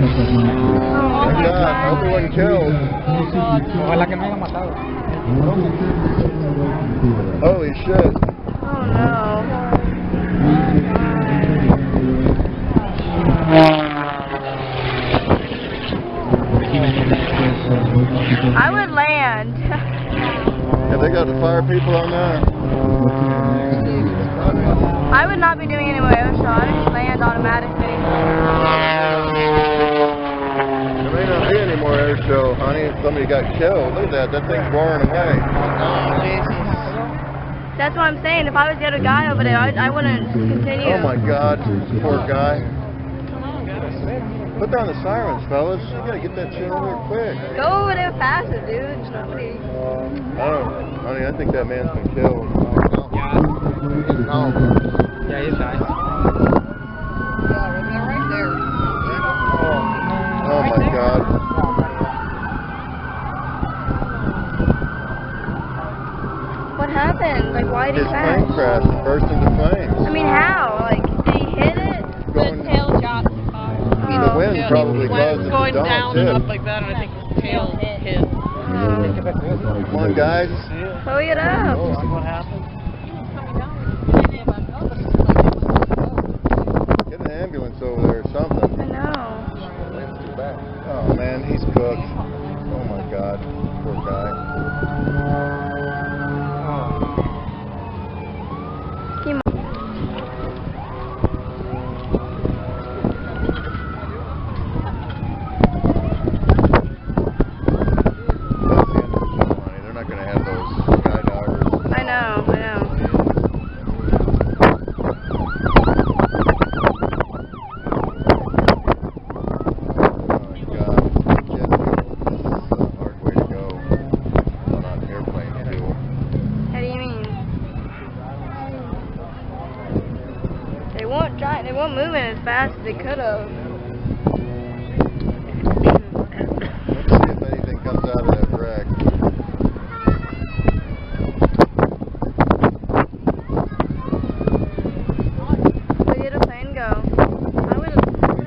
Thank God. I hope he wasn't killed. Ojalá que no hayan matado. Holy shit. Oh no. I would land. Yeah, they got the fire people on that. I would not be doing any more air show. I would just land automatically. There may not be any more air show, honey. If somebody got killed. Look at that. That thing's roaring away. That's what I'm saying. If I was the other guy over there, I wouldn't continue. Oh my God. Poor guy. Put down the sirens, fellas. You gotta get that shit over there quick. Go over there faster, dude. Nobody. Oh, honey, I think that man's been killed. Yeah, he's nice. Right there. Oh my God. What happened? Like, why did he His crash? plane crashed and burst into flames. I mean, how? Like, did he hit it? Going, The tail shot. the wind probably caused it to going dump, down too. and up like that, and I think his tail hit. Come on, guys. Hurry it up. What happened? Get an ambulance over there or something. I know. Oh man, he's cooked. Oh my God, poor guy. Come on. That's the end of the show, honey. They're not going to have those skydivers. I know. Oh my God, jet fuel. This is a hard way to go on airplane fuel. How do you mean? They weren't moving as fast as they could have.